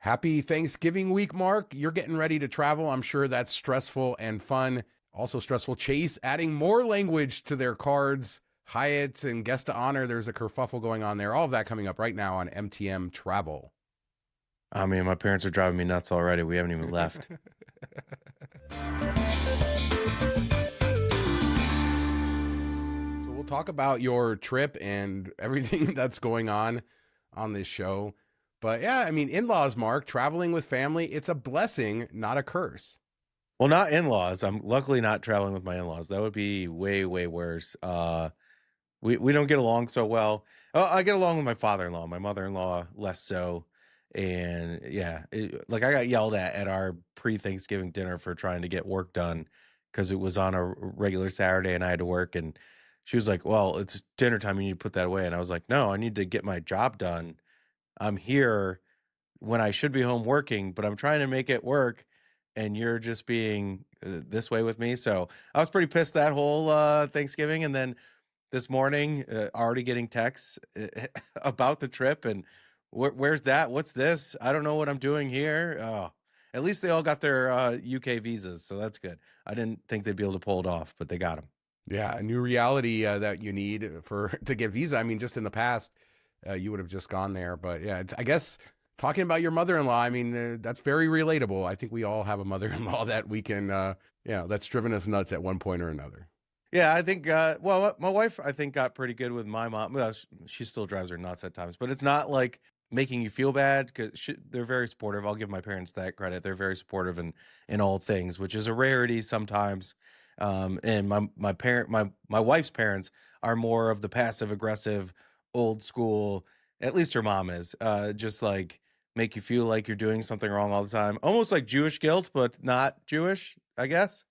Happy Thanksgiving week, Mark. You're getting ready to travel. I'm sure that's stressful and fun. Also stressful. Chase adding more language to their cards. Hyatt and guest to honor. There's a kerfuffle going on there. All of that coming up right now on MTM Travel. I mean, my parents are driving me nuts already. We haven't even left. So we'll talk about your trip and everything that's going on this show. But yeah, I mean, in-laws, Mark, traveling with family, it's a blessing, not a curse. Well, not in-laws. I'm luckily not traveling with my in-laws. That would be way, way worse. We don't get along so well. Oh, I get along with my father-in-law, my mother-in-law less so. And yeah, like I got yelled at our pre-Thanksgiving dinner for trying to get work done because it was on a regular Saturday and I had to work. And she was like, "Well, it's dinner time. You need to put that away." And I was like, "No, I need to get my job done. I'm here when I should be home working, but I'm trying to make it work, and you're just being this way with me." So I was pretty pissed that whole Thanksgiving, and then this morning, already getting texts about the trip and where's that? What's this? I don't know what I'm doing here. Oh, at least they all got their UK visas, so that's good. I didn't think they'd be able to pull it off, but they got them. Yeah, a new reality that you need for to get visa. I mean, just in the past, you would have just gone there. But yeah, I guess talking about your mother-in-law, I mean, that's very relatable. I think we all have a mother-in-law that we can, that's driven us nuts at one point or another. Yeah, I think. Well, my wife, I think, got pretty good with my mom. Well, she still drives her nuts at times, but it's not like making you feel bad because they're very supportive. I'll give my parents that credit. They're very supportive in all things, which is a rarity sometimes. And my wife's parents are more of the passive aggressive, old school. At least her mom is. Just like make you feel like you're doing something wrong all the time, almost like Jewish guilt, but not Jewish, I guess.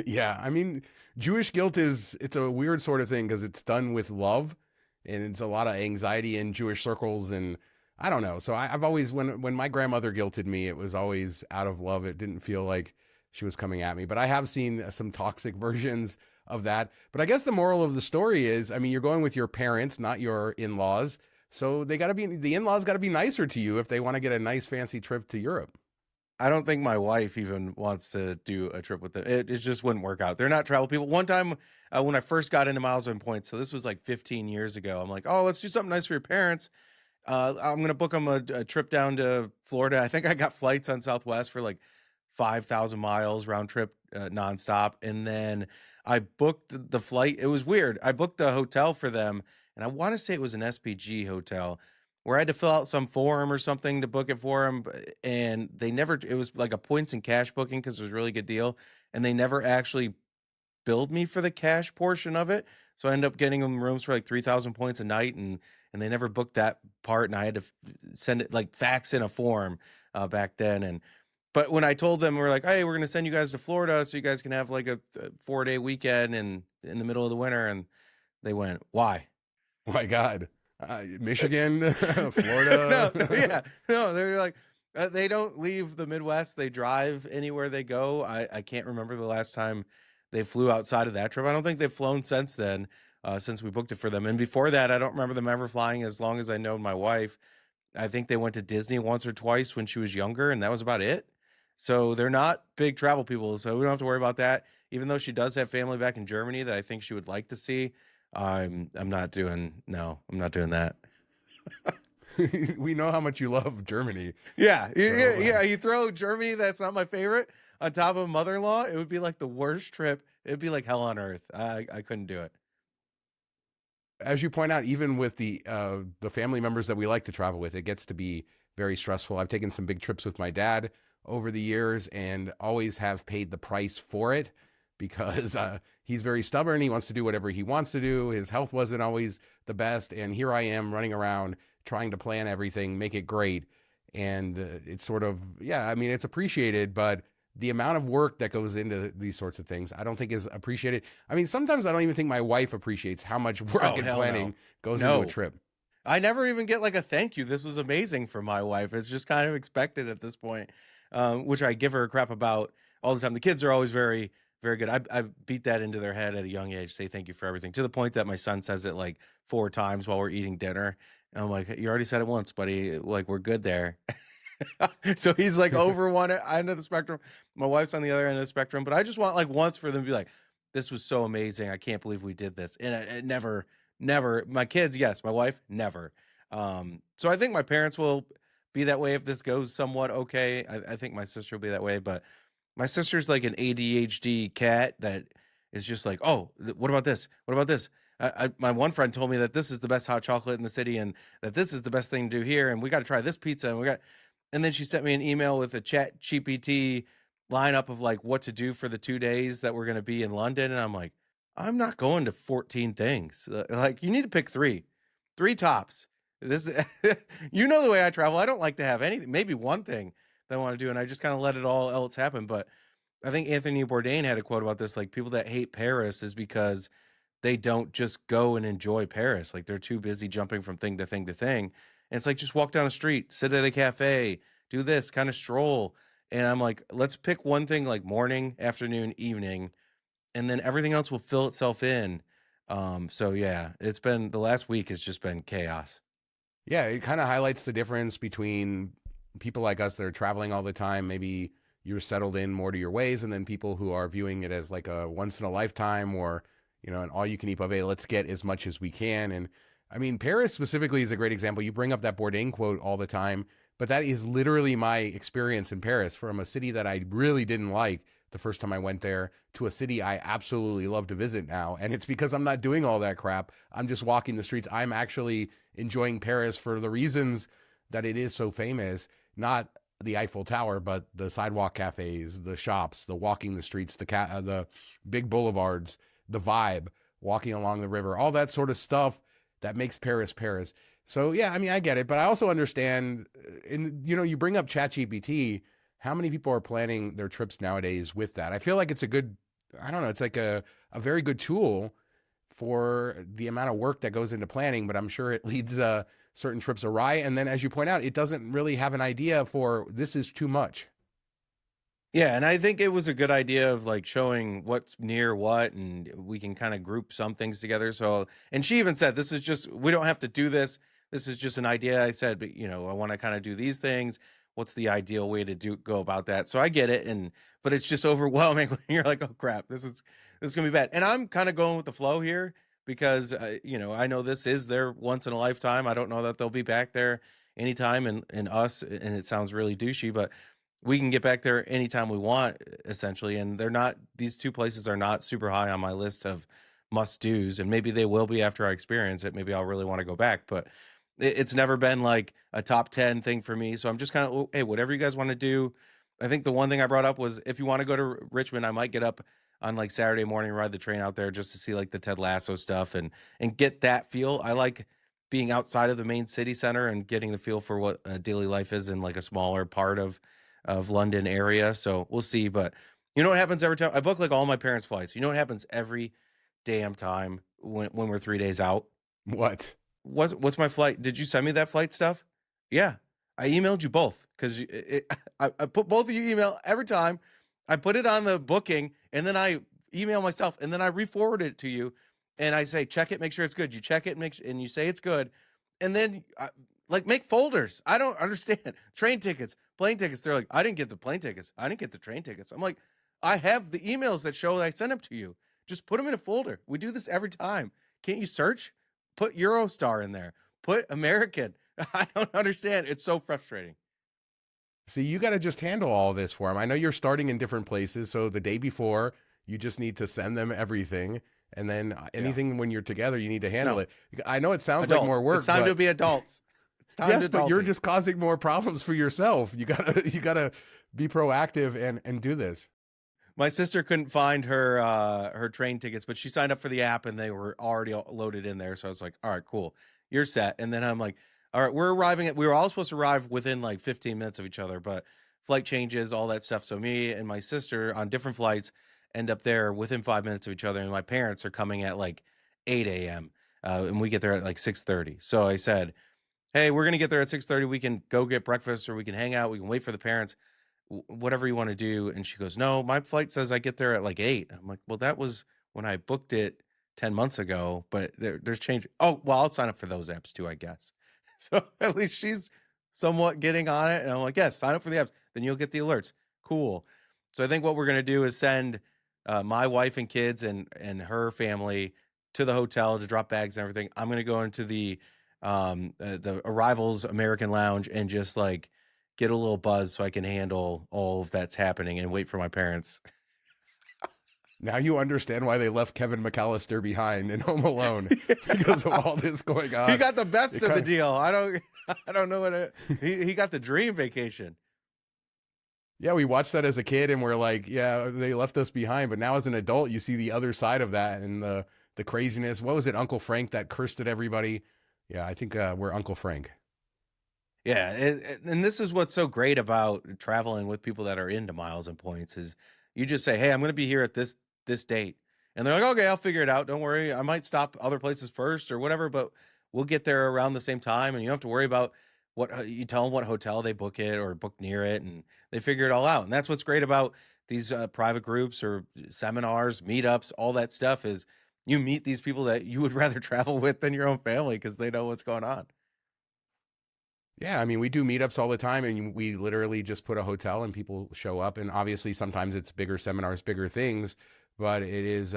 Yeah, I mean, Jewish guilt it's a weird sort of thing because it's done with love, and it's a lot of anxiety in Jewish circles, and I don't know. So I've always when my grandmother guilted me, it was always out of love. It didn't feel like she was coming at me. But I have seen some toxic versions of that. But I guess the moral of the story is, I mean, you're going with your parents, not your in-laws. So the in-laws got to be nicer to you if they want to get a nice fancy trip to Europe. I don't think my wife even wants to do a trip with them. It just wouldn't work out. They're not travel people. One time when I first got into Miles on Points, so this was like 15 years ago, I'm like, oh, let's do something nice for your parents. I'm going to book them a trip down to Florida. I think I got flights on Southwest for like 5,000 miles round trip nonstop. And then I booked the flight. It was weird. I booked the hotel for them, and I want to say it was an SPG hotel where I had to fill out some form or something to book it for them. And they never, it was like a points and cash booking because it was a really good deal. And they never actually billed me for the cash portion of it. So I ended up getting them rooms for like 3,000 points a night. And they never booked that part. And I had to send it like fax in a form back then. But when I told them, we're like, hey, we're going to send you guys to Florida so you guys can have like a 4-day weekend in the middle of the winter. And they went, why? Oh my God. Michigan, Florida. No, they're like, they don't leave the Midwest. They drive anywhere they go. I can't remember the last time they flew outside of that trip. I don't think they've flown since then, since we booked it for them. And before that, I don't remember them ever flying as long as I know my wife. I think they went to Disney once or twice when she was younger, and that was about it. So they're not big travel people, so we don't have to worry about that. Even though she does have family back in Germany that I think she would like to see, I'm not doing that. We know how much you love Germany. Yeah. You throw Germany, that's not my favorite, on top of mother-in-law, it would be like the worst trip. It'd be like hell on earth. I couldn't do it. As you point out, even with the family members that we like to travel with, it gets to be very stressful. I've taken some big trips with my dad over the years and always have paid the price for it because he's very stubborn. He wants to do whatever he wants to do. His health wasn't always the best. And here I am running around trying to plan everything, make it great. And it's sort of, yeah, I mean, it's appreciated, but the amount of work that goes into these sorts of things, I don't think is appreciated. I mean, sometimes I don't even think my wife appreciates how much work and planning goes into a trip. I never even get like a thank you. This was amazing for my wife. It's just kind of expected at this point, which I give her a crap about all the time. The kids are always very, very good. I beat that into their head at a young age. Say thank you for everything, to the point that my son says it like 4 times while we're eating dinner. And I'm like, "You already said it once, buddy. Like, we're good there." So he's like over one end of the spectrum. My wife's on the other end of the spectrum. But I just want like once for them to be like, "This was so amazing. I can't believe we did this." And it never, never. My kids, yes. My wife, never. So I think my parents will be that way if this goes somewhat okay. I think my sister will be that way, but my sister's like an ADHD cat that is just like, "Oh, what about this? What about this?" My one friend told me that this is the best hot chocolate in the city, and that this is the best thing to do here, and we got to try this pizza, and we got. And then she sent me an email with a Chat GPT lineup of like what to do for the 2 days that we're going to be in London, and I'm like, I'm not going to 14 things. Like, you need to pick three tops. This, you know, the way I travel, I don't like to have anything. Maybe one thing that I want to do, and I just kind of let it all else happen. But I think Anthony Bourdain had a quote about this, like people that hate Paris is because they don't just go and enjoy Paris. Like they're too busy jumping from thing to thing to thing. And it's like just walk down the street, sit at a cafe, do this, kind of stroll. And I'm like, let's pick one thing like morning, afternoon, evening, and then everything else will fill itself in. So yeah, it's been the last week has just been chaos. Yeah, it kind of highlights the difference between people like us that are traveling all the time. Maybe you're settled in more to your ways, and then people who are viewing it as like a once in a lifetime or, an all you can eat buffet. Let's get as much as we can. And I mean, Paris specifically is a great example. You bring up that Bourdain quote all the time, but that is literally my experience in Paris, from a city that I really didn't like the first time I went there to a city I absolutely love to visit now. And it's because I'm not doing all that crap. I'm just walking the streets. I'm actually enjoying Paris for the reasons that it is so famous, not the Eiffel Tower, but the sidewalk cafes, the shops, the walking the streets, the big boulevards, the vibe, walking along the river, all that sort of stuff that makes Paris Paris. So yeah, I mean, I get it, but I also understand. And you bring up ChatGPT. How many people are planning their trips nowadays with that? I feel like it's a good, I don't know, it's like a very good tool for the amount of work that goes into planning, but I'm sure it leads certain trips awry. And then, as you point out, it doesn't really have an idea for this is too much. Yeah, and I think it was a good idea of like showing what's near what, and we can kind of group some things together. So, and she even said, "This is just we don't have to do this. This is just an idea." I said, "But I want to kind of do these things. What's the ideal way to go about that?" So I get it, and but it's just overwhelming when you're like, "Oh crap, this is gonna be bad." And I'm kind of going with the flow here because I know this is their once in a lifetime. I don't know that they'll be back there anytime, and us, and it sounds really douchey, but we can get back there anytime we want, essentially. And these two places are not super high on my list of must do's. And maybe they will be after I experience it. Maybe I'll really want to go back, but it's never been like a top 10 thing for me. So I'm just kind of, hey, whatever you guys want to do. I think the one thing I brought up was if you want to go to Richmond, I might get up on like Saturday morning, ride the train out there just to see like the Ted Lasso stuff and get that feel. I like being outside of the main city center and getting the feel for what daily life is in like a smaller part of London area. So we'll see. But you know what happens every time I book like all my parents' flights? You know what happens every damn time when we're 3 days out? What? What's my flight? Did you send me that flight stuff? Yeah, I emailed you both because I put both of you email every time. I put it on the booking and then I email myself and then I re-forward it to you and I say check it, make sure it's good. You check it, and you say it's good, and then like make folders. I don't understand train tickets, plane tickets. They're like, I didn't get the plane tickets. I didn't get the train tickets. I'm like, I have the emails that show that I sent them to you. Just put them in a folder. We do this every time. Can't you search? Put Eurostar in there. Put American. I don't understand. It's so frustrating. See, you got to just handle all this for them. I know you're starting in different places, so the day before, you just need to send them everything, and then Yeah. anything when you're together, you need to handle No. it. I know it sounds like Adult. more work, It's time to but be adults. It's time yes, to but you're adulting. just causing more problems for yourself. You gotta be proactive and do this. My sister couldn't find her train tickets, but she signed up for the app and they were already loaded in there. So I was like, all right, cool. You're set. And then I'm like, all right, we were all supposed to arrive within like 15 minutes of each other, but flight changes, all that stuff. So me and my sister on different flights end up there within 5 minutes of each other. And my parents are coming at like 8 a.m. And we get there at like 6:30. So I said, hey, we're gonna get there at 6:30. We can go get breakfast or we can hang out. We can wait for the parents, whatever you want to do. And she goes, no, my flight says I get there at like 8. I'm like, well, that was when I booked it 10 months ago, but there's change. Oh, well, I'll sign up for those apps too, I guess. So at least she's somewhat getting on it. And I'm like, yes, sign up for the apps. Then you'll get the alerts. Cool. So I think what we're going to do is send my wife and kids and her family to the hotel to drop bags and everything. I'm going to go into the arrivals American Lounge and just like get a little buzz so I can handle all of that's happening and wait for my parents. Now you understand why they left Kevin McAllister behind in Home Alone because of all this going on. He got the best It of the kind deal. I don't know he got the dream vacation. yeah, we watched that as a kid and we're like, yeah, they left us behind. But now as an adult, you see the other side of that and the craziness. What was it, Uncle Frank that cursed at everybody? Yeah, I think we're Uncle Frank. Yeah, and this is what's so great about traveling with people that are into miles and points is you just say, "Hey, I'm going to be here at this date," and they're like, "Okay, I'll figure it out. Don't worry. I might stop other places first or whatever, but we'll get there around the same time." And you don't have to worry about what you tell them what hotel they book it or book near it, and they figure it all out. And that's what's great about these private groups or seminars, meetups, all that stuff is you meet these people that you would rather travel with than your own family because they know what's going on. Yeah, I mean, we do meetups all the time, and we literally just put a hotel and people show up. And obviously, sometimes it's bigger seminars, bigger things, but it's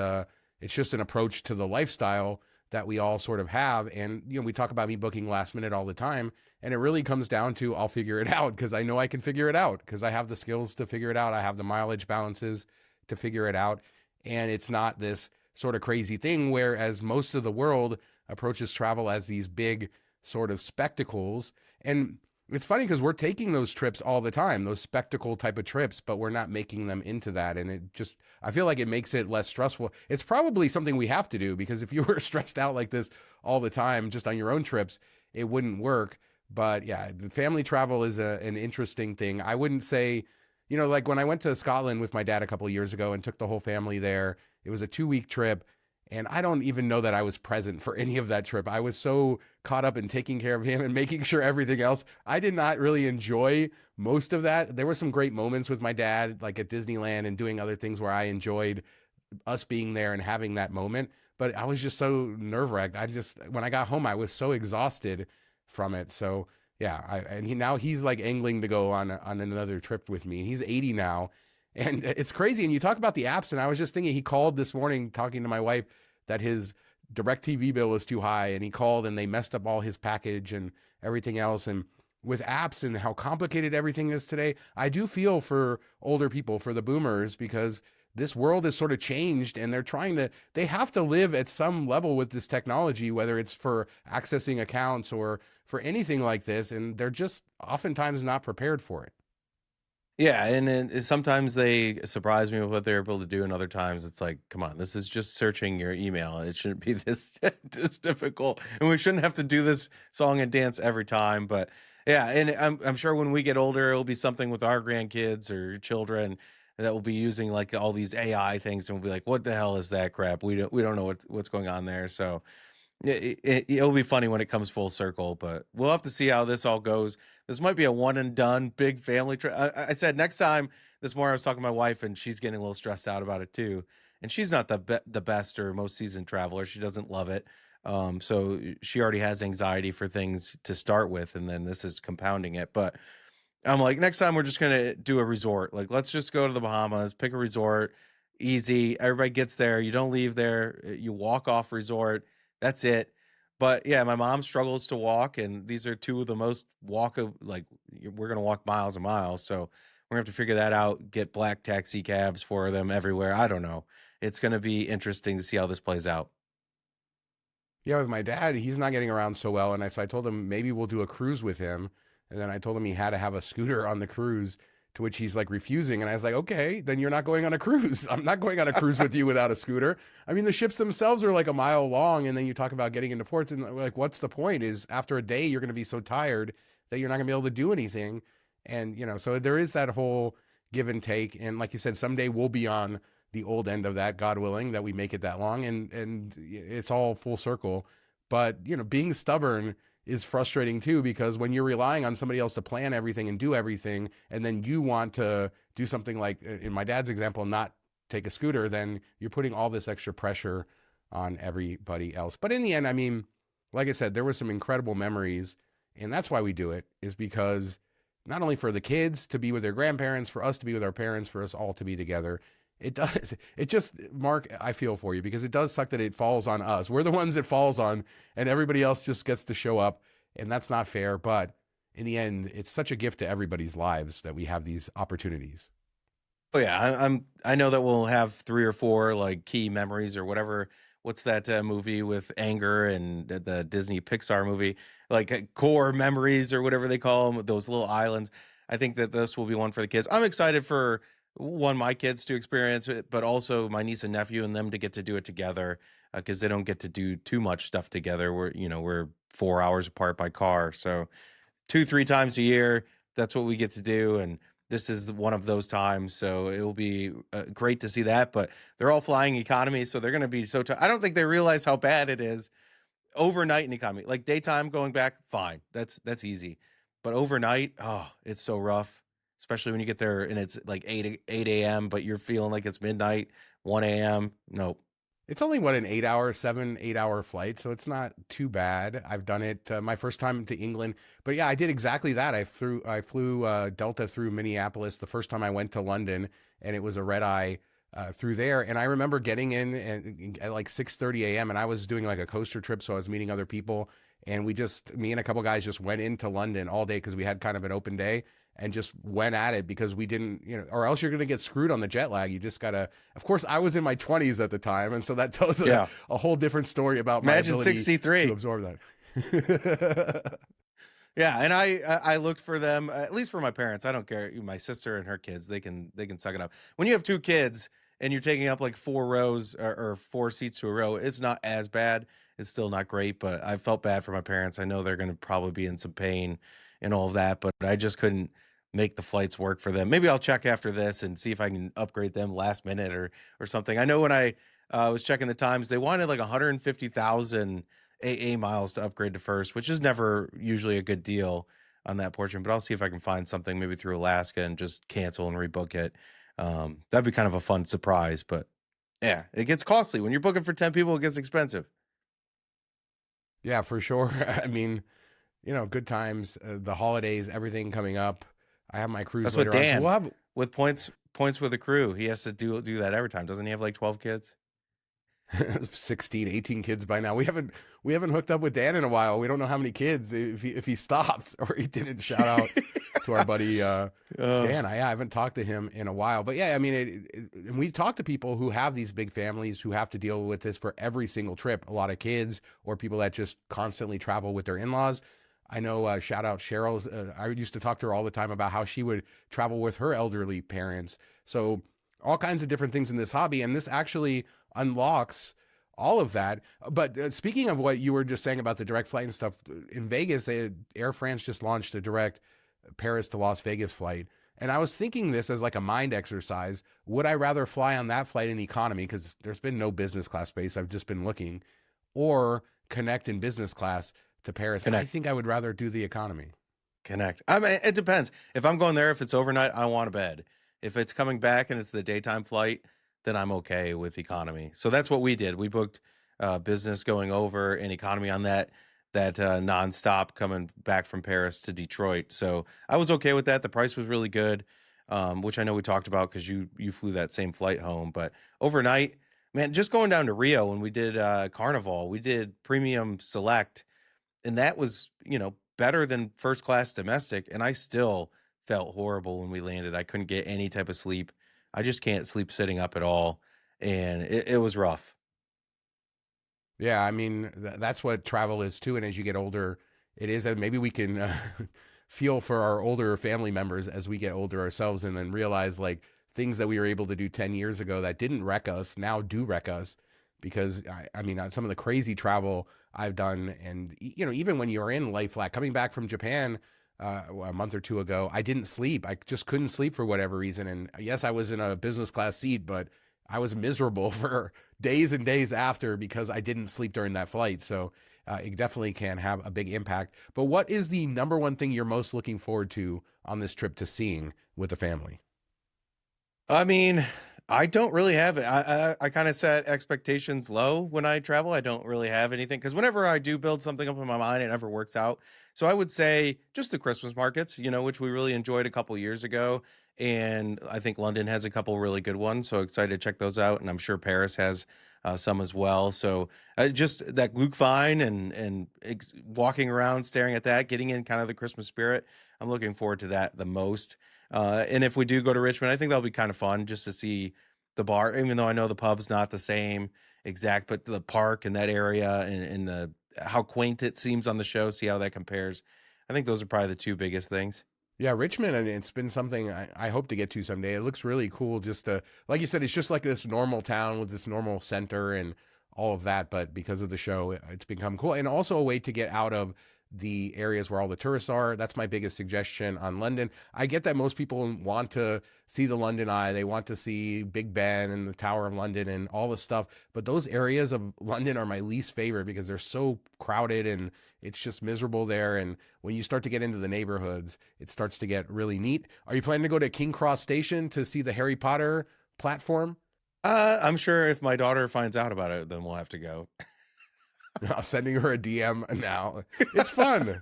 just an approach to the lifestyle that we all sort of have. And we talk about me booking last minute all the time, and it really comes down to I'll figure it out because I know I can figure it out because I have the skills to figure it out. I have the mileage balances to figure it out, and it's not this sort of crazy thing. Whereas most of the world approaches travel as these big sort of spectacles and it's funny because we're taking those trips all the time, those spectacle type of trips, but we're not making them into that. And I feel like it makes it less stressful. It's probably something we have to do because if you were stressed out like this all the time, just on your own trips, it wouldn't work. But yeah, the family travel is an interesting thing. I wouldn't say, like when I went to Scotland with my dad a couple of years ago and took the whole family there, it was a 2 week trip. And I don't even know that I was present for any of that trip. I was so caught up in taking care of him and making sure everything else. I did not really enjoy most of that. There were some great moments with my dad, like at Disneyland and doing other things where I enjoyed us being there and having that moment. But I was just so nerve wracked. When I got home, I was so exhausted from it. So yeah, now he's like angling to go on another trip with me. He's 80 now. And it's crazy. And you talk about the apps, and I was just thinking, he called this morning talking to my wife that his DirecTV bill was too high, and he called and they messed up all his package and everything else. And with apps and how complicated everything is today, I do feel for older people, for the boomers, because this world has sort of changed and they have to live at some level with this technology, whether it's for accessing accounts or for anything like this. And they're just oftentimes not prepared for it. Yeah, and then sometimes they surprise me with what they're able to do, and other times it's like, come on, this is just searching your email. It shouldn't be this this difficult, and we shouldn't have to do this song and dance every time. But yeah, and I'm sure when we get older, it'll be something with our grandkids or children that will be using like all these AI things, and we'll be like, what the hell is that crap? We don't know what's going on there. So it'll be funny when it comes full circle, but we'll have to see how this all goes. This might be a one and done big family trip. I said next time this morning I was talking to my wife and she's getting a little stressed out about it too. And she's not the best or most seasoned traveler. She doesn't love it. So she already has anxiety for things to start with, and then this is compounding it. But I'm like, next time we're just gonna do a resort. Like, let's just go to the Bahamas, pick a resort, easy. Everybody gets there. You don't leave there. You walk off resort. That's it. But yeah, my mom struggles to walk, and these are two of the most we're gonna walk miles and miles. So we're gonna have to figure that out. Get black taxi cabs for them everywhere. I don't know. It's gonna be interesting to see how this plays out. Yeah, with my dad, he's not getting around so well. So I told him maybe we'll do a cruise with him. And then I told him he had to have a scooter on the cruise, to which he's like refusing. And I was like, okay, then you're not going on a cruise. I'm not going on a cruise with you without a scooter. I mean, the ships themselves are like a mile long. And then you talk about getting into ports. And like, what's the point? Is after a day, you're going to be so tired that you're not going to be able to do anything. And, so there is that whole give and take. And like you said, someday we'll be on the old end of that, God willing, that we make it that long. And it's all full circle. But, being stubborn is frustrating too, because when you're relying on somebody else to plan everything and do everything, and then you want to do something like in my dad's example, not take a scooter, then you're putting all this extra pressure on everybody else. But in the end, I mean, like I said, there were some incredible memories. And that's why we do it, is because not only for the kids to be with their grandparents, for us to be with our parents, for us all to be together. It does. It just, Mark, I feel for you because it does suck that it falls on us. We're the ones it falls on, and everybody else just gets to show up, and that's not fair. But in the end, it's such a gift to everybody's lives that we have these opportunities. Oh yeah, I know that we'll have 3 or 4 like key memories or whatever. What's that movie with Anger and the Disney Pixar movie? Like core memories or whatever they call them, those little islands. I think that this will be one for the kids. I'm excited for one my kids to experience it, but also my niece and nephew and them to get to do it together because they don't get to do too much stuff together. We're 4 hours apart by car, so 2, 3 times a year. That's what we get to do, and this is one of those times. So it will be great to see that. But they're all flying economy, so they're going to be so. I don't think they realize how bad it is overnight in economy. Like daytime going back, fine. That's easy, but overnight, oh, it's so rough. Especially when you get there and it's like 8 a.m., but you're feeling like it's midnight, 1 a.m. Nope. It's only what, an 8 hour, 7, 8 hour flight, so it's not too bad. I've done it my first time to England, but yeah, I did exactly that. I flew Delta through Minneapolis the first time I went to London, and it was a red eye through there. And I remember getting in at like 6:30 a.m. and I was doing like a coaster trip, so I was meeting other people, and me and a couple guys just went into London all day because we had kind of an open day and just went at it because we didn't, or else you're going to get screwed on the jet lag. You just got to, of course, I was in my 20s at the time. And so that tells Yeah. a whole different story about my Imagine ability 63. to absorb that. Yeah, and I looked for them, at least for my parents. I don't care. My sister and her kids, they can suck it up. When you have 2 kids and you're taking up like 4 rows or 4 seats to a row, it's not as bad. It's still not great, but I felt bad for my parents. I know they're going to probably be in some pain and all of that, but I just couldn't make the flights work for them. Maybe I'll check after this and see if I can upgrade them last minute or something. I know when I was checking the times, they wanted like 150,000 AA miles to upgrade to first, which is never usually a good deal on that portion. But I'll see if I can find something maybe through Alaska and just cancel and rebook it. That'd be kind of a fun surprise. But yeah, it gets costly when you're booking for 10 people. It gets expensive. Yeah, for sure. I mean, good times, the holidays, everything coming up. I have my cruise That's what later on. So Dan we'll have with points with the crew. He has to do that every time. Doesn't he have like 12 kids? 16, 18 kids by now. We haven't hooked up with Dan in a while. We don't know how many kids, if he stopped or he didn't. Shout out to our buddy Dan. I haven't talked to him in a while. But yeah, I mean, and we talk to people who have these big families who have to deal with this for every single trip. A lot of kids or people that just constantly travel with their in-laws. I know, shout out Cheryl's. I used to talk to her all the time about how she would travel with her elderly parents. So all kinds of different things in this hobby. And this actually unlocks all of that. But speaking of what you were just saying about the direct flight and stuff, in Vegas, Air France just launched a direct Paris to Las Vegas flight. And I was thinking this as like a mind exercise. Would I rather fly on that flight in economy, because there's been no business class space, I've just been looking, or connect in business class to Paris? And I think I would rather do the economy. Connect. I mean, it depends. If I'm going there, if it's overnight, I want a bed. If it's coming back and it's the daytime flight, then I'm okay with economy. So that's what we did. We booked business going over and economy on that nonstop coming back from Paris to Detroit. So I was okay with that. The price was really good, which I know we talked about because you flew that same flight home. But overnight, man, just going down to Rio when we did Carnival, we did premium select, and that was better than first class domestic, and I still felt horrible when we landed. I couldn't get any type of sleep. I just can't sleep sitting up at all, and it was rough. Yeah, I mean, that's what travel is too. And as you get older, it is. And maybe we can feel for our older family members as we get older ourselves, and then realize like things that we were able to do 10 years ago that didn't wreck us now do wreck us. Because I mean, some of the crazy travel I've done, and even when you're in lay flat, coming back from Japan a month or two ago, I didn't sleep. I just couldn't sleep for whatever reason. And yes, I was in a business class seat, but I was miserable for days and days after because I didn't sleep during that flight. So it definitely can have a big impact. But what is the number one thing you're most looking forward to on this trip to seeing with the family? I mean, I don't really have it. I kind of set expectations low when I travel. I don't really have anything because whenever I do build something up in my mind, it never works out. So I would say just the Christmas markets, which we really enjoyed a couple years ago. And I think London has a couple really good ones. So excited to check those out. And I'm sure Paris has some as well. So just that Luke Vine and walking around, staring at that, getting in kind of the Christmas spirit. I'm looking forward to that the most. And if we do go to Richmond, I think that'll be kind of fun just to see the bar, even though I know the pub's not the same exact, but the park and that area and the how quaint it seems on the show, see how that compares. I think those are probably the two biggest things. Yeah, Richmond, and it's been something I hope to get to someday. It looks really cool. Just to, like you said, it's just like this normal town with this normal center and all of that. But because of the show, it's become cool, and also a way to get out of the areas where all the tourists are. That's my biggest suggestion on London. I get that most people want to see the London Eye. They want to see Big Ben and the Tower of London and all the stuff. But those areas of London are my least favorite because they're so crowded and it's just miserable there. And when you start to get into the neighborhoods, it starts to get really neat. Are you planning to go to King Cross Station to see the Harry Potter platform? I'm sure if my daughter finds out about it, then we'll have to go. I'm sending her a DM now. It's fun.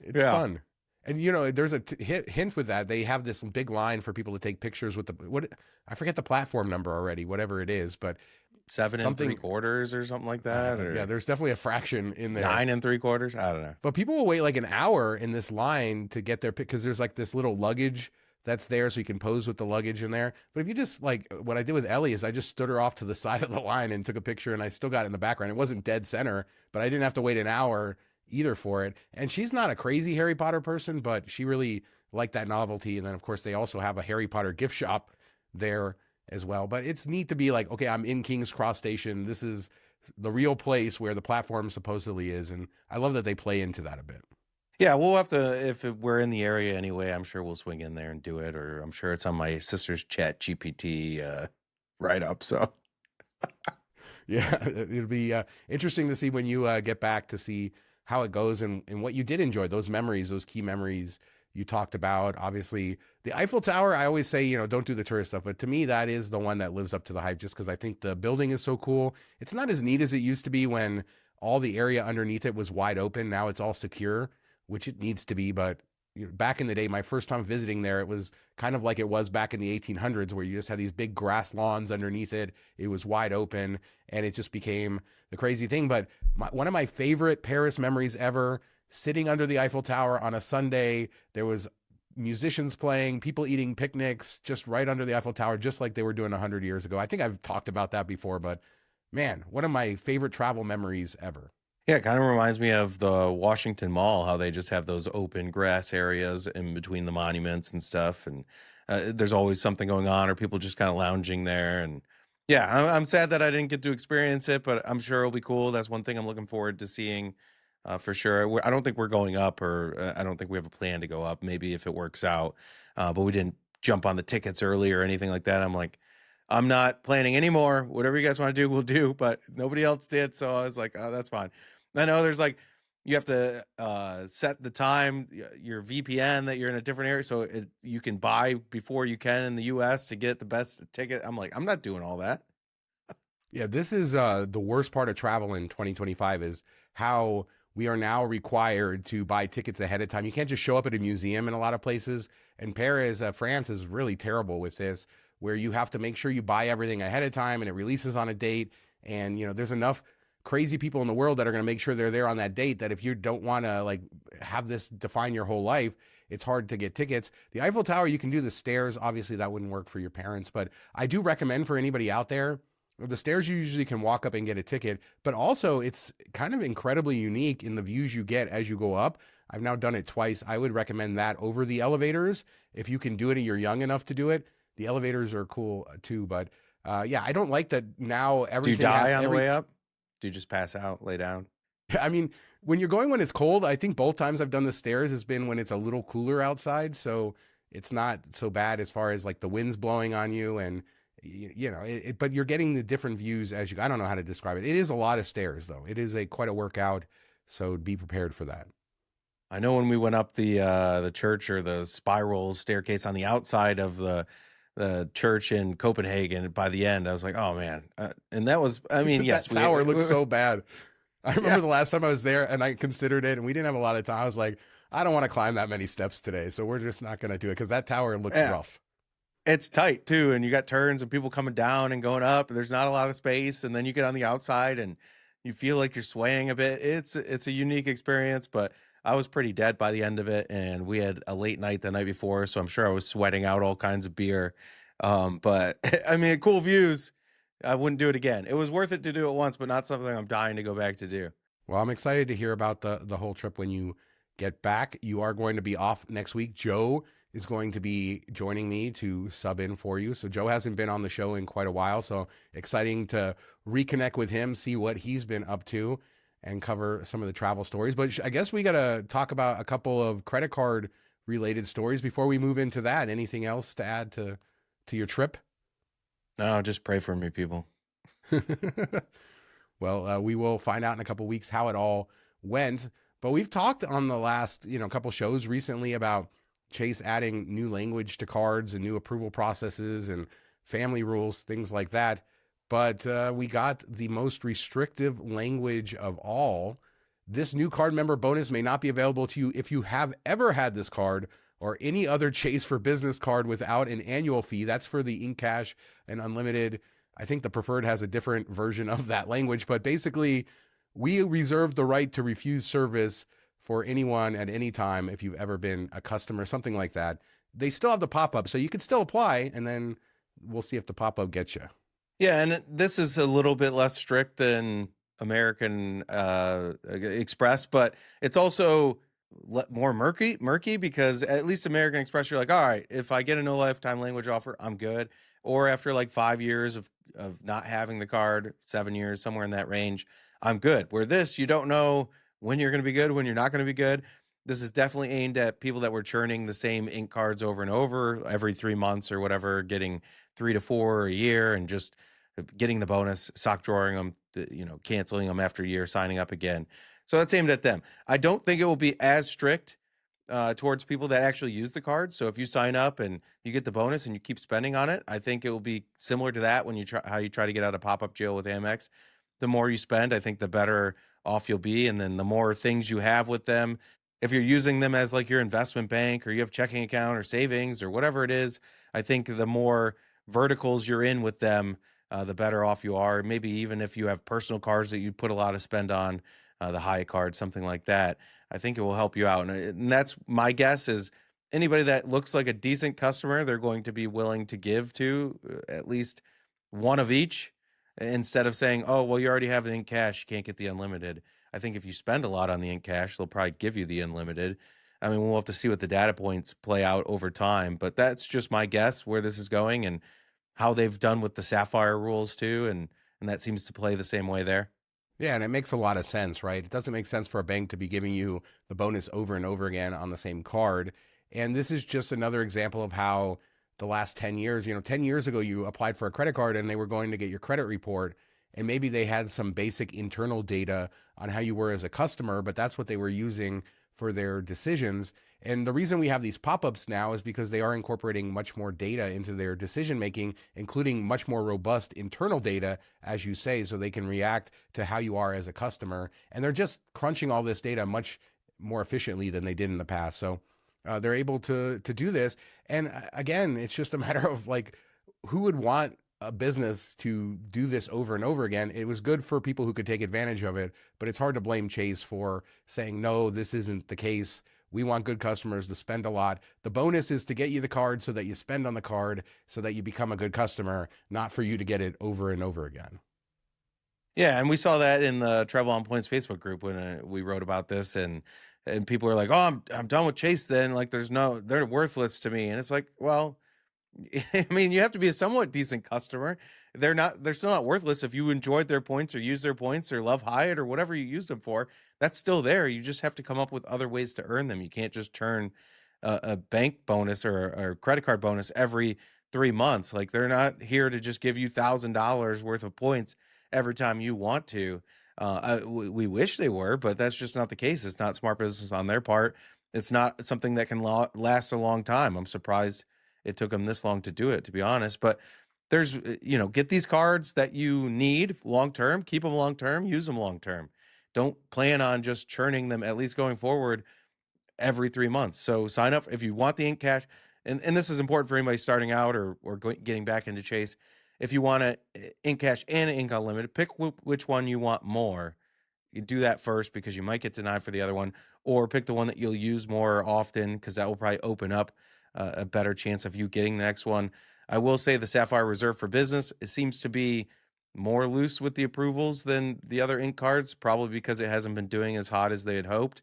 It's Yeah. fun. And there's a hint with that. They have this big line for people to take pictures with what I forget the platform number already, whatever it is, but 7 3/4 or something like that. Or yeah, there's definitely a fraction in there. 9 3/4. I don't know. But people will wait like an hour in this line to get their pic because there's like this little luggage that's there so you can pose with the luggage in there. But if you just like what I did with Ellie is I just stood her off to the side of the line and took a picture and I still got it in the background. It wasn't dead center, but I didn't have to wait an hour either for it. And she's not a crazy Harry Potter person, but she really liked that novelty. And then of course they also have a Harry Potter gift shop there as well. But it's neat to be like, okay, I'm in King's Cross Station. This is the real place where the platform supposedly is. And I love that they play into that a bit. Yeah, we'll have to, if we're in the area anyway, I'm sure we'll swing in there and do it, or I'm sure it's on my sister's chat GPT write up. So yeah, it'll be interesting to see when you get back to see how it goes and what you did enjoy, those memories, those key memories you talked about. Obviously, the Eiffel Tower, I always say, don't do the tourist stuff. But to me, that is the one that lives up to the hype just because I think the building is so cool. It's not as neat as it used to be when all the area underneath it was wide open. Now it's all secure, which it needs to be. But back in the day, my first time visiting there, it was kind of like it was back in the 1800s where you just had these big grass lawns underneath it. It was wide open and it just became the crazy thing. But one of my favorite Paris memories ever, sitting under the Eiffel Tower on a Sunday, there was musicians playing, people eating picnics just right under the Eiffel Tower, just like they were doing 100 years ago. I think I've talked about that before, but man, one of my favorite travel memories ever. yeah, it kind of reminds me of the Washington Mall, how they just have those open grass areas in between the monuments and stuff. And there's always something going on or people just kind of lounging there. And yeah, I'm sad that I didn't get to experience it, but I'm sure it'll be cool. That's one thing I'm looking forward to seeing for sure. I don't think we're going up, or I don't think we have a plan to go up, maybe if it works out. But we didn't jump on the tickets early or anything like that. I'm like, I'm not planning anymore. Whatever you guys want to do, we'll do. But nobody else did. So I was like, oh, that's fine. I know there's like, you have to set the time, your VPN that you're in a different area. So you can buy before you can in the US to get the best ticket. I'm like, I'm not doing all that. Yeah, this is the worst part of travel in 2025 is how we are now required to buy tickets ahead of time. You can't just show up at a museum in a lot of places. And Paris, France is really terrible with this, where you have to make sure you buy everything ahead of time and it releases on a date. And, there's enough crazy people in the world that are going to make sure they're there on that date that if you don't want to like have this define your whole life, it's hard to get tickets. The Eiffel Tower, you can do the stairs. Obviously that wouldn't work for your parents, but I do recommend for anybody out there, the stairs you usually can walk up and get a ticket, but also it's kind of incredibly unique in the views you get as you go up. I've now done it twice. I would recommend that over the elevators. If you can do it and you're young enough to do it, the elevators are cool too. But yeah, I don't like that now everything. Do you die on the way up? Do you just pass out, lay down? I mean, when you're going when it's cold, I think both times I've done the stairs has been when it's a little cooler outside. So it's not so bad as far as like the wind's blowing on you and, but you're getting the different views as I don't know how to describe it. It is a lot of stairs though. It is quite a workout. So be prepared for that. I know when we went up the church or the spiral staircase on the outside of the church in Copenhagen, by the end, I was like, oh man. And that was, I mean, yes. That tower looks so bad. I Yeah. remember the last time I was there and I considered it, and we didn't have a lot of time. I was like, I don't want to climb that many steps today, so we're just not going to do it because that tower looks Yeah. rough. It's tight too, and you got turns and people coming down and going up, and there's not a lot of space, and then you get on the outside and you feel like you're swaying a bit. It's a unique experience, but I was pretty dead by the end of it, and we had a late night the night before, so I'm sure I was sweating out all kinds of beer. But I mean, cool views. I wouldn't do it again. It was worth it to do it once, but not something I'm dying to go back to do. Well, I'm excited to hear about the whole trip when you get back. You are going to be off next week. Joe is going to be joining me to sub in for you. So Joe hasn't been on the show in quite a while, so exciting to reconnect with him, see what he's been up to, and cover some of the travel stories. But I guess we got to talk about a couple of credit card related stories before we move into that. Anything else to add to your trip? No, just pray for me, people. Well, we will find out in a couple weeks how it all went. But we've talked on the last, couple shows recently about Chase adding new language to cards and new approval processes and family rules, things like that. But we got the most restrictive language of all. This new card member bonus may not be available to you if you have ever had this card or any other Chase for Business card without an annual fee. That's for the in cash and unlimited. I think the preferred has a different version of that language, but basically, we reserve the right to refuse service for anyone at any time if you've ever been a customer, something like that. They still have the pop up, so you can still apply, and then we'll see if the pop up gets you. Yeah, and this is a little bit less strict than American Express, but it's also more murky because at least American Express, you're like, all right, if I get a no lifetime language offer, I'm good. Or after like 5 years of not having the card, 7 years, somewhere in that range, I'm good. Where this, you don't know when you're going to be good, when you're not going to be good. This is definitely aimed at people that were churning the same ink cards over and over every 3 months or whatever, getting 3 to 4 a year and just getting the bonus, sock drawing them, canceling them after a year, signing up again. So that's aimed at them. I don't think it will be as strict towards people that actually use the card. So if you sign up and you get the bonus and you keep spending on it, I think it will be similar to that when you try how you try to get out of pop-up jail with Amex. The more you spend, I think the better off you'll be. And then the more things you have with them, if you're using them as like your investment bank or you have checking account or savings or whatever it is, I think the more verticals you're in with them, the better off you are. Maybe even if you have personal cards that you put a lot of spend on, the Hyatt card, something like that, I think it will help you out. And that's my guess is anybody that looks like a decent customer, they're going to be willing to give to at least one of each instead of saying, oh, well, you already have it in cash. You can't get the unlimited. I think if you spend a lot on the in cash, they'll probably give you the unlimited. I mean, we'll have to see what the data points play out over time, but that's just my guess where this is going and how they've done with the Sapphire rules too. And that seems to play the same way there. Yeah, and it makes a lot of sense, right? It doesn't make sense for a bank to be giving you the bonus over and over again on the same card. And this is just another example of how the last 10 years, 10 years ago, you applied for a credit card and they were going to get your credit report. And maybe they had some basic internal data on how you were as a customer, but that's what they were using for their decisions. And the reason we have these pop-ups now is because they are incorporating much more data into their decision making, including much more robust internal data, as you say, so they can react to how you are as a customer. And they're just crunching all this data much more efficiently than they did in the past. So they're able to do this. And again, it's just a matter of like, who would want a business to do this over and over again? It was good for people who could take advantage of it, but it's hard to blame Chase for saying, no, this isn't the case. We want good customers to spend a lot. The bonus is to get you the card so that you spend on the card so that you become a good customer, not for you to get it over and over again. Yeah, and we saw that in the Travel on Points Facebook group when we wrote about this, and people were like, "Oh, I'm done with Chase." Then like, they're worthless to me, and it's like, well, I mean, you have to be a somewhat decent customer. They're still not worthless if you enjoyed their points or use their points or love Hyatt or whatever you used them for. That's still there. You just have to come up with other ways to earn them. You can't just turn a bank bonus or credit card bonus every 3 months. Like they're not here to just give you $1,000 worth of points every time you want to. We wish they were, but that's just not the case. It's not smart business on their part. It's not something that can last a long time. I'm surprised it took them this long to do it, to be honest. But there's, get these cards that you need long term, keep them long term, use them long term. don't plan on just churning them, at least going forward, every 3 months. So sign up if you want the ink cash, and this is important for anybody starting out or getting back into Chase. If you want to ink cash and ink unlimited, pick which one you want more. You do that first because you might get denied for the other one, or pick the one that you'll use more often because that will probably open up a better chance of you getting the next one. I will say the Sapphire Reserve for Business, it seems to be more loose with the approvals than the other ink cards, probably because it hasn't been doing as hot as they had hoped.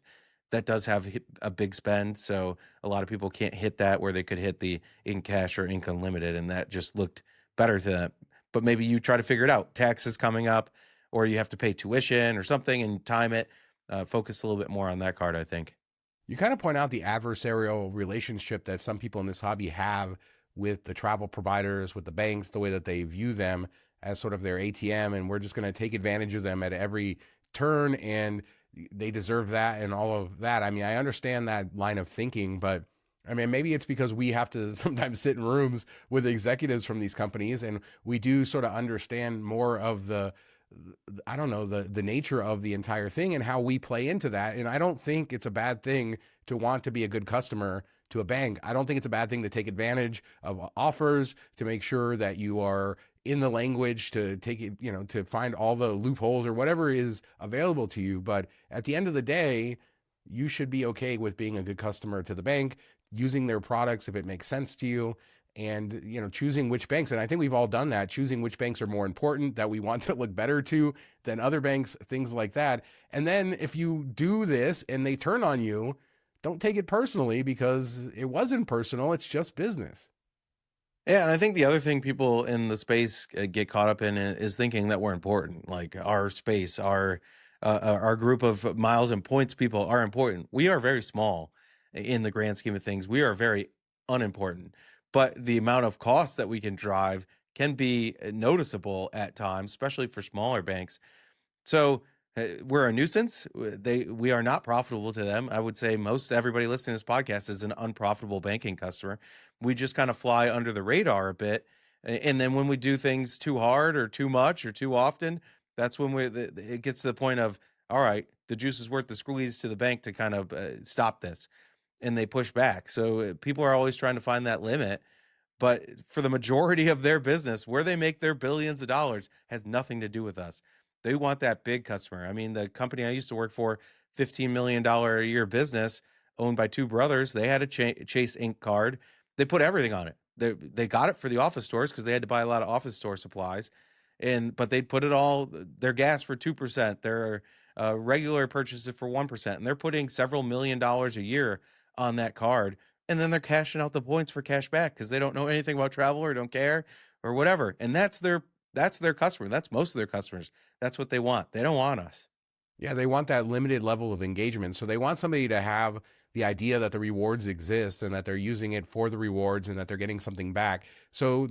That does have a big spend, so a lot of people can't hit that where they could hit the ink cash or ink unlimited, and that just looked better to them. But maybe you try to figure it out. Taxes coming up, or you have to pay tuition or something and time it. Focus a little bit more on that card, I think. You kind of point out the adversarial relationship that some people in this hobby have with the travel providers, with the banks, the way that they view them as sort of their ATM, and we're just going to take advantage of them at every turn, and they deserve that and all of that. I mean, I understand that line of thinking, but I mean, maybe it's because we have to sometimes sit in rooms with executives from these companies, and we do sort of understand more of the, I don't know, the nature of the entire thing and how we play into that. And I don't think it's a bad thing to want to be a good customer to a bank. I don't think it's a bad thing to take advantage of offers, to make sure that you are in the language, to take it, to find all the loopholes or whatever is available to you. But at the end of the day, you should be okay with being a good customer to the bank, using their products if it makes sense to you, and choosing which banks. And I think we've all done that, choosing which banks are more important, that we want to look better to than other banks, things like that. And then if you do this and they turn on you, don't take it personally, because it wasn't personal, it's just business. Yeah, and I think the other thing people in the space get caught up in is thinking that we're important. Like our space, our group of miles and points people are important. We are very small in the grand scheme of things. We are very unimportant, but the amount of cost that we can drive can be noticeable at times, especially for smaller banks. So we're a nuisance. We are not profitable to them. I would say most everybody listening to this podcast is an unprofitable banking customer. We just kind of fly under the radar a bit, and then when we do things too hard or too much or too often, that's when it gets to the point of, all right, the juice is worth the squeeze to the bank to kind of stop this, and they push back. So people are always trying to find that limit. But for the majority of their business, where they make their billions of dollars has nothing to do with us. They want that big customer. I mean, the company I used to work for, $15 million a year business owned by two brothers, they had a Chase Ink card. They put everything on it. They got it for the office stores because they had to buy a lot of office store supplies, but they put it all, their gas for 2%, their regular purchases for 1%, and they're putting several $1 million a year on that card, and then they're cashing out the points for cash back because they don't know anything about travel or don't care or whatever. And that's their customer. That's most of their customers. That's what they want. They don't want us. Yeah, they want that limited level of engagement. So they want somebody to have the idea that the rewards exist and that they're using it for the rewards and that they're getting something back. So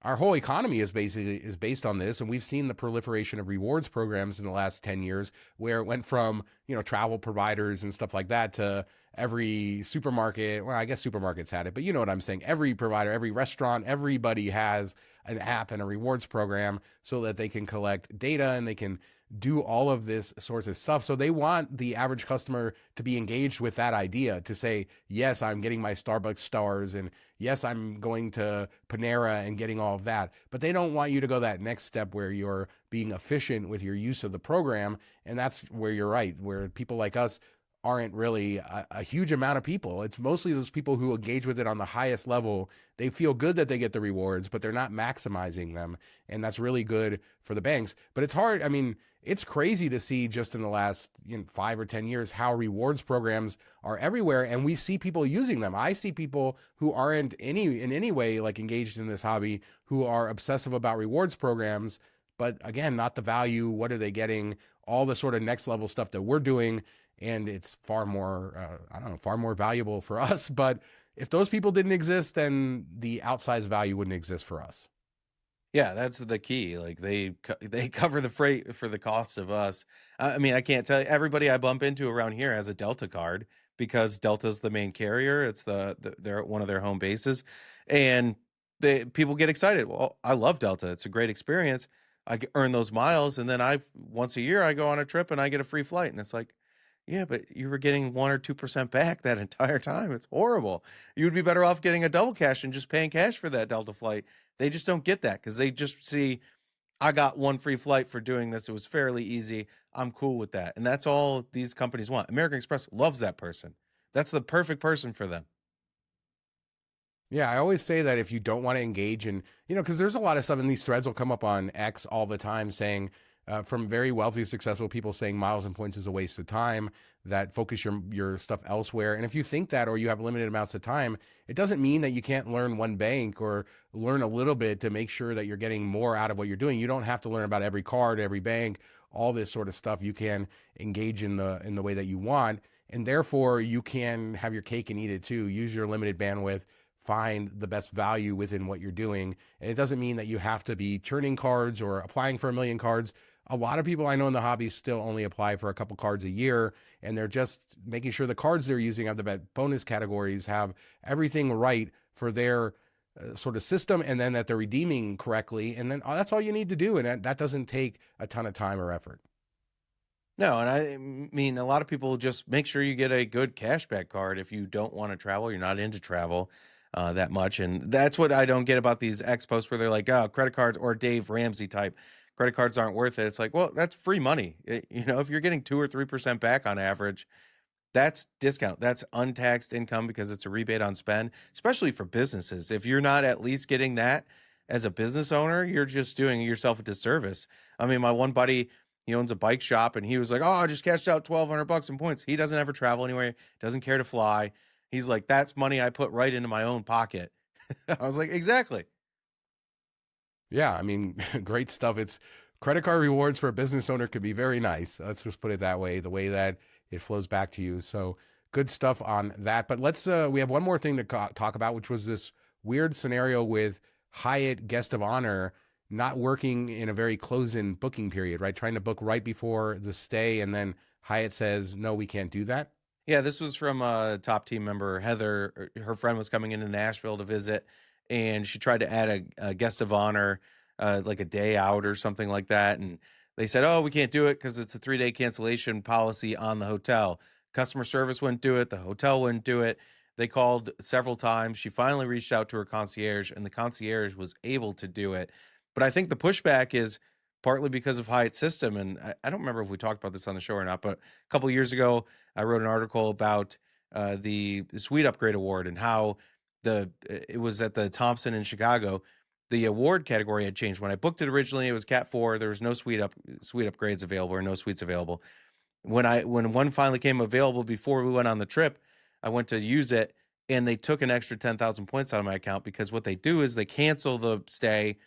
our whole economy is based on this, and we've seen the proliferation of rewards programs in the last 10 years, where it went from travel providers and stuff like that to every supermarket. Well, I guess supermarkets had it, but you know what I'm saying. Every provider, every restaurant, everybody has an app and a rewards program so that they can collect data and they can do all of this sorts of stuff. So they want the average customer to be engaged with that idea, to say, yes, I'm getting my Starbucks stars, and yes, I'm going to Panera and getting all of that. But they don't want you to go that next step where you're being efficient with your use of the program. And that's where you're right, where people like us aren't really a huge amount of people. It's mostly those people who engage with it on the highest level. They feel good that they get the rewards, but they're not maximizing them. And that's really good for the banks. But it's hard. I mean, it's crazy to see just in the last 5 or 10 years how rewards programs are everywhere, and we see people using them. I see people who aren't in any way like engaged in this hobby, who are obsessive about rewards programs, but again, not the value. What are they getting? All the sort of next level stuff that we're doing, and it's far more, I don't know, far more valuable for us. But if those people didn't exist, then the outsized value wouldn't exist for us. Yeah, that's the key. Like they cover the freight for the cost of us. I mean, I can't tell you, everybody I bump into around here has a Delta card because Delta's the main carrier. It's they're one of their home bases, and people get excited. Well, I love Delta. It's a great experience. earn those miles, and then once a year I go on a trip and I get a free flight, and it's like, yeah, but you were getting 1 or 2% back that entire time. It's horrible. You would be better off getting a double cash and just paying cash for that Delta flight. They just don't get that because they just see I got one free flight for doing this. It was fairly easy. I'm cool with that. And that's all these companies want. American Express loves that person. That's the perfect person for them. Yeah, I always say that if you don't want to engage in, because there's a lot of stuff, and these threads will come up on X all the time saying, from very wealthy, successful people saying miles and points is a waste of time, that focus your stuff elsewhere. And if you think that, or you have limited amounts of time, it doesn't mean that you can't learn one bank or learn a little bit to make sure that you're getting more out of what you're doing. You don't have to learn about every card, every bank, all this sort of stuff. You can engage in the way that you want, and therefore you can have your cake and eat it too. Use your limited bandwidth, find the best value within what you're doing. And it doesn't mean that you have to be churning cards or applying for a million cards. A lot of people I know in the hobby still only apply for a couple cards a year, and they're just making sure the cards they're using have the bonus categories, have everything right for their sort of system, and then that they're redeeming correctly. And then that's all you need to do. And that doesn't take a ton of time or effort. No, and I mean, a lot of people just make sure you get a good cashback card if you don't want to travel, you're not into travel that much. And that's what I don't get about these X posts where they're like, oh, credit cards or Dave Ramsey type credit cards aren't worth it. It's like, well, that's free money. If you're getting 2 or 3% back on average, that's discount. That's untaxed income because it's a rebate on spend, especially for businesses. If you're not at least getting that as a business owner, you're just doing yourself a disservice. I mean, my one buddy, he owns a bike shop, and he was like, "Oh, I just cashed out $1,200 in points." He doesn't ever travel anywhere, doesn't care to fly. He's like, "That's money I put right into my own pocket." I was like, "Exactly." Yeah, I mean, great stuff. It's credit card rewards for a business owner could be very nice. Let's just put it that way, the way that it flows back to you. So good stuff on that. But we have one more thing to talk about, which was this weird scenario with Hyatt guest of honor not working in a very close-in booking period, right? Trying to book right before the stay, and then Hyatt says, no, we can't do that. Yeah, this was from a top team member, Heather. Her friend was coming into Nashville to visit, and she tried to add a guest of honor, like a day out or something like that. And they said, "Oh, we can't do it because it's a 3-day cancellation policy on the hotel." Customer service wouldn't do it. The hotel wouldn't do it. They called several times. She finally reached out to her concierge, and the concierge was able to do it. But I think the pushback is partly because of Hyatt's system. And I don't remember if we talked about this on the show or not, but a couple years ago, I wrote an article about the Suite Upgrade Award and how it was at the Thompson in Chicago. The award category had changed. When I booked it originally, it was Cat 4. There was no suite upgrades available or no suites available. When one finally came available before we went on the trip, I went to use it, and they took an extra 10,000 points out of my account because what they do is they cancel the stay,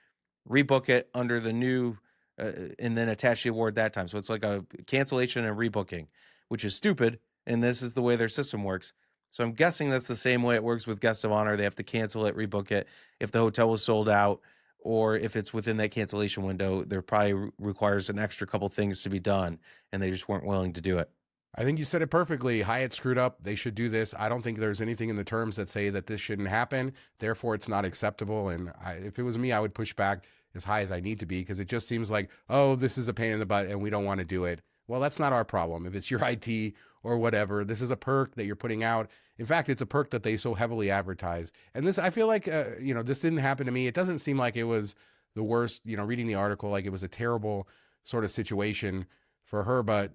rebook it under the new, and then attach the award that time. So it's like a cancellation and rebooking, which is stupid. And this is the way their system works. So I'm guessing that's the same way it works with guest of honor. They have to cancel it, rebook it if the hotel was sold out, or if it's within that cancellation window. There probably requires an extra couple things to be done, and they just weren't willing to do it. I think you said it perfectly. Hyatt screwed up. They should do this. I don't think there's anything in the terms that say that this shouldn't happen. Therefore, it's not acceptable. And if it was me, I would push back as high as I need to be, because it just seems like, oh, this is a pain in the butt and we don't want to do it. Well, that's not our problem. If it's your IT or whatever, this is a perk that you're putting out. In fact, it's a perk that they so heavily advertise. And this, I feel like, this didn't happen to me. It doesn't seem like it was the worst, reading the article, like it was a terrible sort of situation for her, but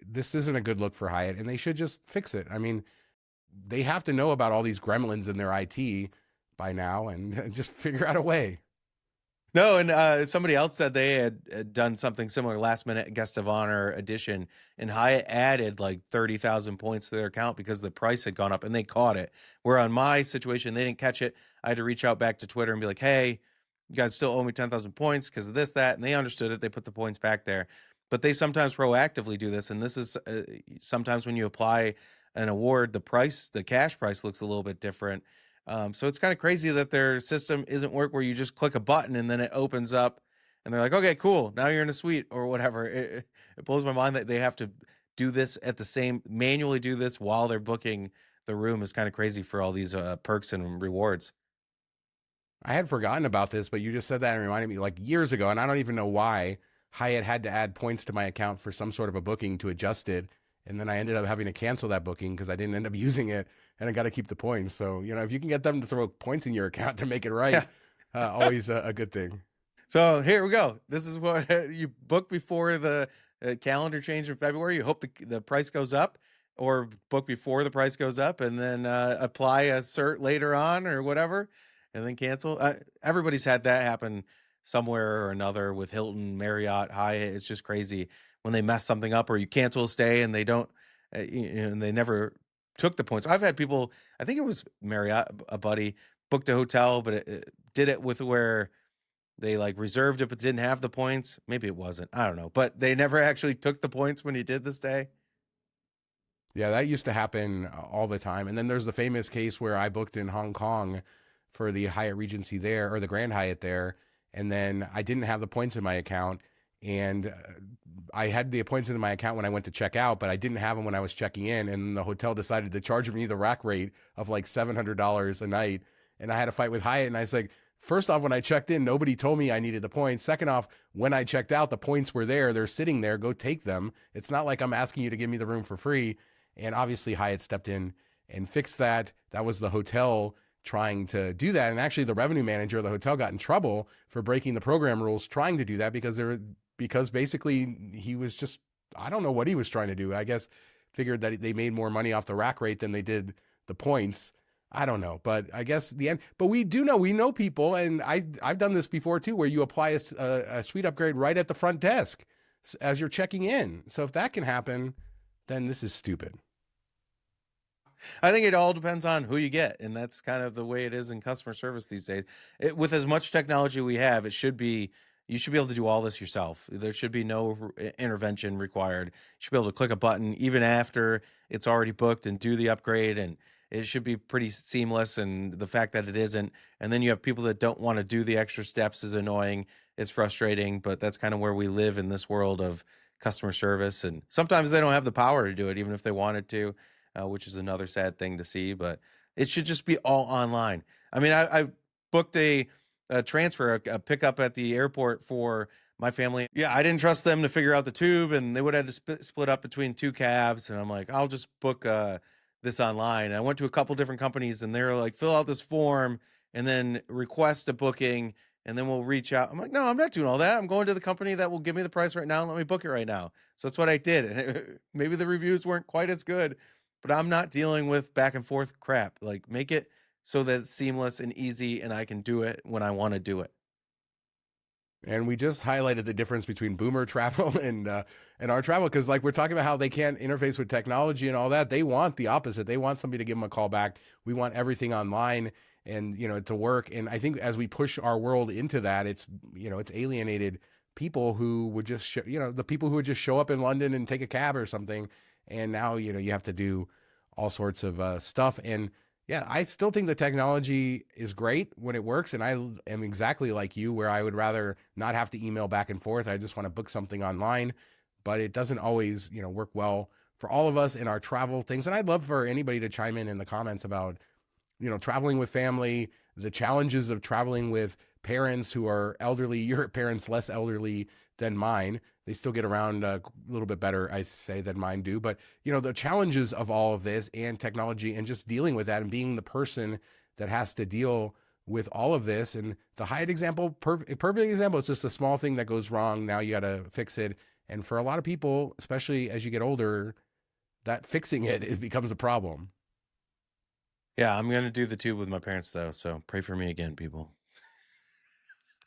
this isn't a good look for Hyatt, and they should just fix it. I mean, they have to know about all these gremlins in their IT by now, and just figure out a way. No, and somebody else said they had done something similar, last minute guest of honor edition, and Hyatt added like 30,000 points to their account because the price had gone up, and they caught it. Where on my situation, they didn't catch it. I had to reach out back to Twitter and be like, "Hey, you guys still owe me 10,000 points because of this, that," and they understood it. They put the points back there. But they sometimes proactively do this, and this is sometimes when you apply an award, the cash price looks a little bit different. So it's kind of crazy that their system isn't work where you just click a button and then it opens up, and they're like, "Okay, cool, now you're in a suite," or whatever. It blows my mind that they have to do this manually do this while they're booking the room. Is kind of crazy for all these perks and rewards. I had forgotten about this, but you just said that and reminded me like years ago, and I don't even know why Hyatt had to add points to my account for some sort of a booking to adjust it. And then I ended up having to cancel that booking because I didn't end up using it and I got to keep the points. So, if you can get them to throw points in your account to make it right, Yeah. always a good thing. So here we go. This is what you book before the calendar change in February. You hope the price goes up, or book before the price goes up, and then apply a cert later on or whatever, and then cancel. Everybody's had that happen somewhere or another with Hilton, Marriott, Hyatt. It's just crazy when they mess something up, or you cancel a stay and they don't, and they never took the points. I've had people. I think it was Marriott, a buddy booked a hotel, but it did it with where they, like, reserved it, but didn't have the points. Maybe it wasn't. I don't know. But they never actually took the points when he did this day. Yeah, that used to happen all the time. And then there's the famous case where I booked in Hong Kong for the Hyatt Regency there or the Grand Hyatt there. And then I didn't have the points in my account. And I had the points in my account when I went to check out, but I didn't have them when I was checking in. And the hotel decided to charge me the rack rate of like $700 a night. And I had a fight with Hyatt. And I was like, first off, when I checked in, nobody told me I needed the points. Second off, when I checked out, the points were there. They're sitting there. Go take them. It's not like I'm asking you to give me the room for free. And obviously, Hyatt stepped in and fixed that. That was the hotel trying to do that. And actually, the revenue manager of the hotel got in trouble for breaking the program rules trying to do that because basically he was just, I don't know what he was trying to do. I guess figured that they made more money off the rack rate than they did the points. I don't know, but I guess the end. But we know people, and I've done this before too, where you apply a suite upgrade right at the front desk as you're checking in. So if that can happen, then this is stupid. I think it all depends on who you get, and that's kind of the way it is in customer service these days. With as much technology we have, it should be you should be able to do all this yourself. There should be no intervention required. You should be able to click a button even after it's already booked and do the upgrade, and it should be pretty seamless. And the fact that it isn't, and then you have people that don't want to do the extra steps is annoying. It's frustrating, but that's kind of where we live in this world of customer service. And sometimes they don't have the power to do it, even if they wanted to, which is another sad thing to see. But it should just be all online. I mean, I booked a transfer, a pickup at the airport for my family. Yeah, I didn't trust them to figure out the tube, and they would have to split up between two cabs. And I'm like, I'll just book this online. And I went to a couple different companies, and they're like, fill out this form and then request a booking, and then we'll reach out. I'm like, no, I'm not doing all that. I'm going to the company that will give me the price right now and let me book it right now. So that's what I did. And maybe the reviews weren't quite as good, but I'm not dealing with back and forth crap. Like, make it so that it's seamless and easy and I can do it when I want to do it. And we just highlighted the difference between boomer travel and our travel because, like, we're talking about how they can't interface with technology and all that. They want the opposite. They want somebody to give them a call back. We want everything online and to work. And I think as we push our world into that, it's alienated people who would just the people who would just show up in London and take a cab or something. And now you have to do all sorts of stuff. And yeah, I still think the technology is great when it works. And I am exactly like you, where I would rather not have to email back and forth. I just want to book something online, but it doesn't always, work well for all of us in our travel things. And I'd love for anybody to chime in the comments about, traveling with family, the challenges of traveling with parents who are elderly, your parents less elderly than mine. They still get around a little bit better, I say, than mine do. But, the challenges of all of this and technology and just dealing with that and being the person that has to deal with all of this. And the Hyatt example, perfect example, it's just a small thing that goes wrong. Now you got to fix it. And for a lot of people, especially as you get older, that fixing it becomes a problem. Yeah, I'm going to do the tube with my parents, though. So pray for me again, people.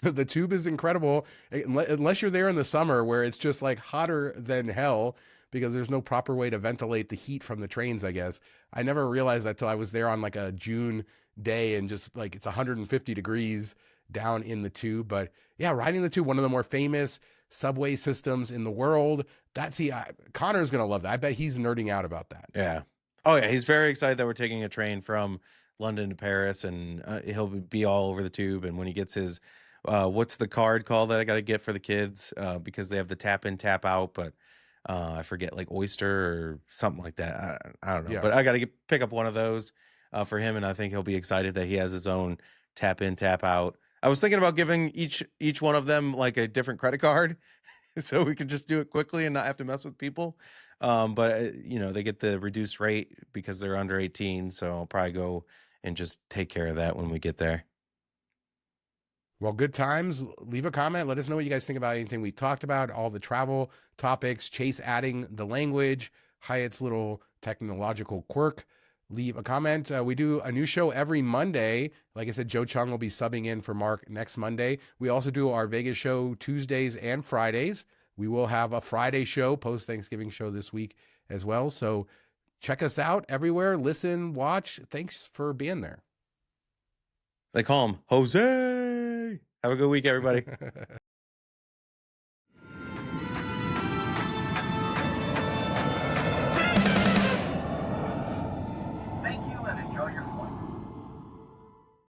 The tube is incredible unless you're there in the summer where it's just like hotter than hell because there's no proper way to ventilate the heat from the trains, I guess. I never realized that till I was there on like a June day and just like it's 150 degrees down in the tube. But yeah, riding the tube, one of the more famous subway systems in the world. Connor's going to love that. I bet he's nerding out about that. Yeah. Oh, yeah. He's very excited that we're taking a train from London to Paris, and he'll be all over the tube. And when he gets his what's the card called that I got to get for the kids? Because they have the tap in, tap out, but I forget, like Oyster or something like that. I don't know, Yeah. but I got to pick up one of those for him, and I think he'll be excited that he has his own tap in, tap out. I was thinking about giving each one of them like a different credit card so we could just do it quickly and not have to mess with people. But they get the reduced rate because they're under 18, so I'll probably go and just take care of that when we get there. Well, good times. Leave a comment. Let us know what you guys think about anything we talked about, all the travel topics, Chase adding the language, Hyatt's little technological quirk. Leave a comment. We do a new show every Monday. Like I said, Joe Chung will be subbing in for Mark next Monday. We also do our Vegas show Tuesdays and Fridays. We will have a Friday show, post-Thanksgiving show this week as well. So check us out everywhere. Listen, watch. Thanks for being there. They call him Jose. Have a good week, everybody.